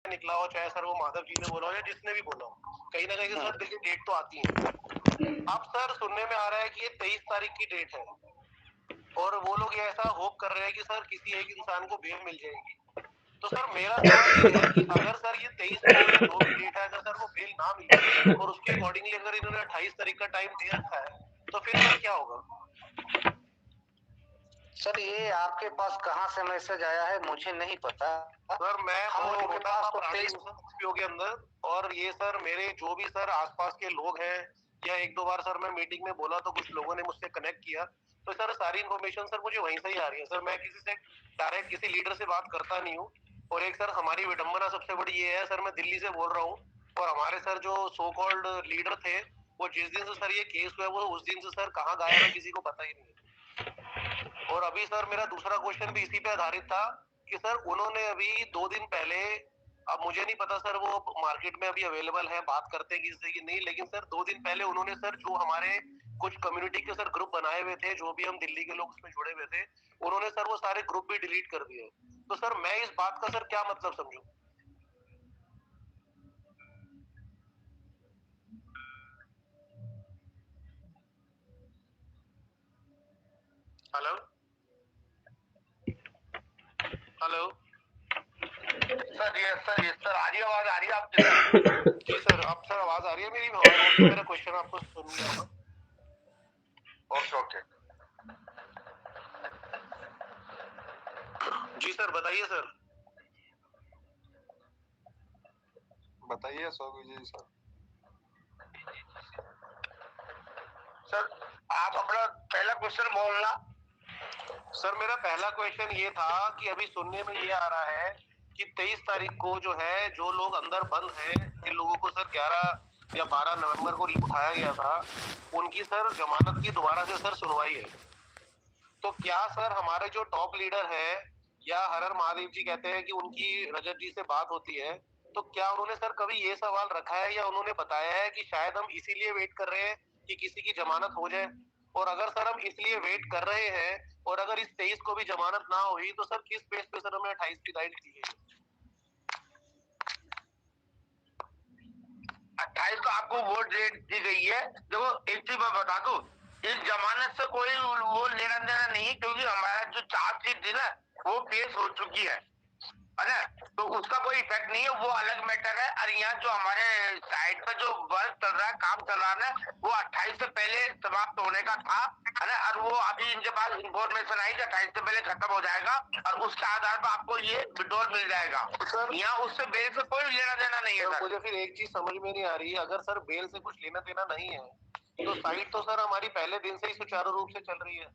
निकला हो, चाहे सर वो माधव जी ने बोला हो या जिसने भी बोला हो, कहीं ना कहीं सर देखिए डेट तो आती है। अब सर सुनने में आ रहा है कि ये 23 तारीख की डेट है और वो लोग ऐसा होप कर रहे हैं कि सर किसी एक इंसान को बेल मिल जाएगी। तो सर मेरा सवाल ये है कि अगर सर ये 23 को या जो भी डेट है, अगर सर वो बेल ना मिले और उसके अकॉर्डिंगली अगर इन्होंने 28 तारीख का टाइम दे रखा है, तो फिर सर क्या होगा? सर ये आपके पास कहाँ से मैसेज आया है मुझे नहीं पता सर। मैं के अंदर, और ये सर मेरे जो भी सर आसपास के लोग हैं, या एक दो बार सर मैं मीटिंग में बोला तो कुछ लोगों ने मुझसे कनेक्ट किया, तो सर सारी इन्फॉर्मेशन सर मुझे वहीं से ही आ रही है। सर मैं किसी से डायरेक्ट किसी लीडर से बात करता नहीं हूँ। और एक सर हमारी विडंबना सबसे बड़ी ये है सर, मैं दिल्ली से बोल रहा हूँ और हमारे सर जो सो कॉल्ड लीडर थे, वो जिस दिन से सर ये केस हुआ वो उस दिन से सर कहाँ गायब है किसी को पता ही नहीं है। और अभी सर मेरा दूसरा क्वेश्चन भी इसी पे आधारित था कि सर उन्होंने अभी 2 दिन पहले, अब मुझे नहीं पता सर वो मार्केट में अभी अवेलेबल है, बात करते हैं किसी की नहीं, लेकिन सर 2 दिन पहले उन्होंने सर जो हमारे कुछ कम्युनिटी के सर ग्रुप बनाए हुए थे, जो भी हम दिल्ली के लोग उसमें जुड़े हुए थे, उन्होंने सर वो सारे ग्रुप भी डिलीट कर दिए। तो सर मैं इस बात का सर क्या मतलब समझूं? हेलो हेलो सर आ रही आवाज आ रही है आपकी? जी सर, अब सर आवाज आ रही है मेरी? मेरा क्वेश्चन आपको सुन लिया होगा। ओके जी सर, बताइए सर। बताइए सोगी जी सर। सर आप अपना पहला क्वेश्चन बोलना। सर मेरा पहला क्वेश्चन ये था कि अभी सुनने में ये आ रहा है कि 23 तारीख को जो है, जो लोग अंदर बंद हैं, जिन लोगों को सर 11 या 12 नवंबर को उठाया गया था, उनकी सर जमानत की दोबारा से सर सुनवाई है। तो क्या सर हमारे जो टॉप लीडर है या हर हर महादेव जी कहते हैं कि उनकी रजत जी से बात होती है, तो क्या उन्होंने सर कभी ये सवाल रखा है या उन्होंने बताया है कि शायद हम इसीलिए वेट कर रहे हैं कि किसी की जमानत हो जाए? और अगर सर हम इसलिए वेट कर रहे हैं और अगर इस 23 को भी जमानत ना हुई, तो सर किस बेस पे सर हमें 28 की राइट दी गई? 28 को आपको वोट डेट दी गई है। देखो एक चीज मैं बता दूं, इस जमानत से कोई वो लेना देना नहीं है, क्योंकि हमारा जो चार्जशीट थी ना वो पेश हो चुकी है ना, तो उसका कोई इफेक्ट नहीं है, वो अलग मैटर है। और यहाँ जो हमारे साइड पर जो वर्क चल रहा है, काम चल रहा है ना, वो 28 से पहले समाप्त होने का था, है ना, और वो अभी इनके पास इंफॉर्मेशन आई कि 28 से पहले खत्म हो जाएगा और उसके आधार पर आपको ये विड्रॉल मिल जाएगा। यहाँ उससे बेल से कोई लेना देना नहीं है। मुझे फिर एक चीज समझ में नहीं आ रही, अगर सर बेल से कुछ लेना देना नहीं है, तो साइट तो सर हमारी पहले दिन से ही सुचारू रूप से चल रही है।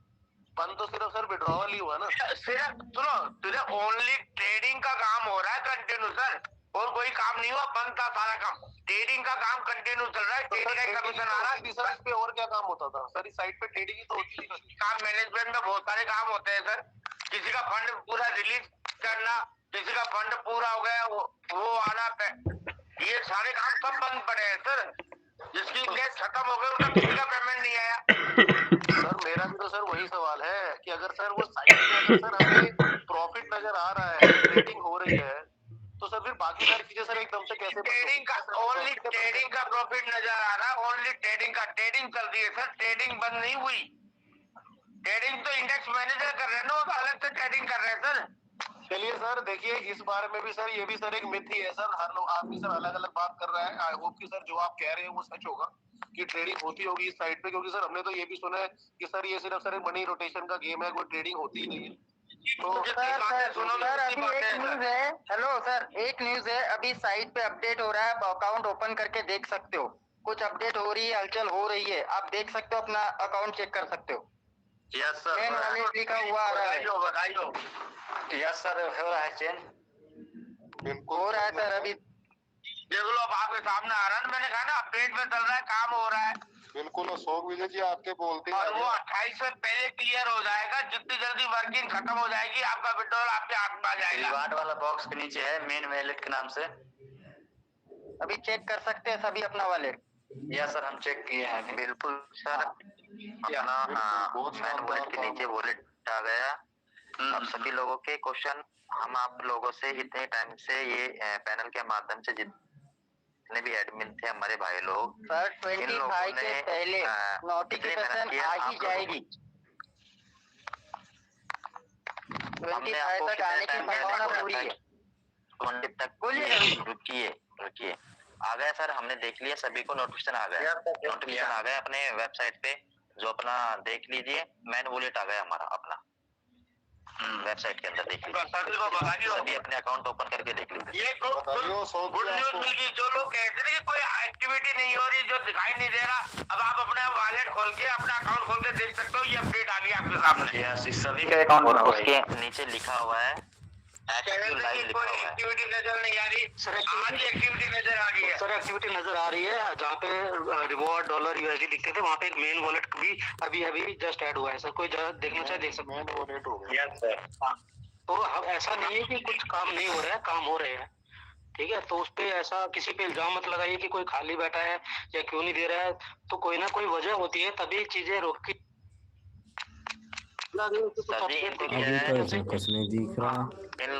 बंद तो सिर्फ सर विड्रॉवल ही हुआ ना। सिर्फ सुनो, सिर्फ ओनली ट्रेडिंग का काम हो रहा है कंटिन्यू सर, और कोई काम नहीं हुआ, बंद था सारा काम। ट्रेडिंग का काम कंटिन्यू चल रहा है, ट्रेडिंग का कमीशन आ रहा है सर। इस पे और क्या काम होता था सर? इस साइट पे ट्रेडिंग ही तो होती थी। काम मैनेजमेंट में बहुत सारे काम होते हैं सर, किसी का फंड पूरा रिलीज करना, किसी का फंड पूरा हो गया वो आना, ये सारे काम सब बंद पड़े हैं सर। जिसकी केस खत्म हो गई उसका किसी का पेमेंट नहीं आया। सर मेरा भी तो सर वही सवाल है कि अगर सर वो साइट पे अगर सर हमें प्रॉफिट नजर आ रहा है, ट्रेडिंग हो रही है, तो सर फिर बाकी सारी चीजें सर एकदम से कैसे? ट्रेडिंग का ओनली ट्रेडिंग का प्रॉफिट नजर आ रहा है, ओनली ट्रेडिंग का, ट्रेडिंग चल रही है सर, ट्रेडिंग बंद नहीं हुई। ट्रेडिंग तो इंडेक्स मैनेजर कर रहे हैं ना, वो तो अलग से ट्रेडिंग कर रहे हैं सर। चलिए सर, देखिए इस बारे में भी सर, ये भी सर एक मिथ ही है सर, हर लोग आदमी सर अलग अलग बात कर रहा है। आई होप कि सर जो आप कह रहे हैं वो सच होगा कि ट्रेडिंग होती होगी इस साइड पे, क्योंकि सर हमने तो ये भी सुना है कि सर ये सिर्फ सर मनी रोटेशन का गेम है, कोई ट्रेडिंग होती ही नहीं है। तो सर अभी एक न्यूज है, हेलो सर, एक न्यूज है, अभी साइट पे अपडेट हो रहा है, आप अकाउंट ओपन करके देख सकते हो, कुछ अपडेट हो रही है, हलचल हो रही है, आप देख सकते हो, अपना अकाउंट चेक कर सकते हो। यस सर, चेन वाले लिखा हुआ आ रहा है। बताइयो। यस सर, हो रहा है चेन, बिल्कुल हो रहा है सर। अभी देख लो, अब आपके सामने आ रहा है, मैंने कहा ना अपडेट में चल रहा है, काम हो रहा है। बिल्कुल अशोक विजय जी आपके बोलते और वो 28 से पहले क्लियर हो जाएगा, जितनी जल्दी वर्किंग खत्म हो जाएगी आपका विड्रॉल आपके हाथ में आ जाएगा। रिवार्ड वाला बॉक्स के नीचे है मेन वैलेट के नाम से, अभी चेक कर सकते हैं सभी अपना वैलेट। या सर हम चेक किए हैं। बिल्कुल सर, अपना मेन वैलेट के नीचे वॉलेट आ गया, अब सभी लोगों के क्वेश्चन हम आप लोगों से इतने टाइम से ये पैनल के माध्यम से जितने भी एडमिन थे हमारे भाई लोग, सर इन 25 लोगों के ने पहले इतनी मेहनत नोटिफिकेशन किया, आ ही आप लोगों जाएगी। हमने 25 आपको तक आने की कितने टाइम संभावना पहले पूरी है। 20 तक बोलिए रवि। रुकिए आ गया सर, हमने देख लिया, सभी को नोटिफिकेशन आ गया, नोटिफिकेशन आ गया अपने वेबसाइट पे, जो अपना देख लीजिए, मैन वॉलेट आ गया हमारा अपना वेबसाइट के अंदर, देख लीजिए, सभी अपने अकाउंट ओपन करके देख लीजिए। ये बताइए सॉन्ग गुड न्यूज मिल गई। जो लोग कहते हैं कि कोई एक्टिविटी नहीं हो रही, जो दिखाई नहीं दे रहा, अब आप अपने वॉलेट खोल के अपना अकाउंट खोल के देख सकते हो, ये अपडेट आ गई आपके सामने। सभी के अकाउंट और उसके नीचे लिखा हुआ है एक्टिव लाइव लिखा कोई हुआ है। एक्टिविटी नजर नहीं आ रही, सर आज एक्टिविटी नजर आ गई है। सर एक्टिविटी नजर आ रही है, जहाँ पे रिवॉर्ड डॉलर यूएसडी दिखते थे, वहाँ पे एक मेन वॉलेट भी अभी जस्ट ऐड हुआ है सर, कोई जरा देखना चाहे देख सकते मेन वॉलेट हो गया। Yes sir. तो अब ऐसा नहीं है कि कुछ काम नहीं हो रहा है, काम हो रहे हैं, ठीक है। तो उस पे ऐसा किसी पे इल्जाम मत लगाइए कि कोई खाली बैठा है या क्यों नहीं दे रहा है, तो कोई ना कोई वजह होती है, तभी चीजें रोकी। सभी इनको क्या अभी है, तो ऐसा कुछ नहीं दिख रहा। इन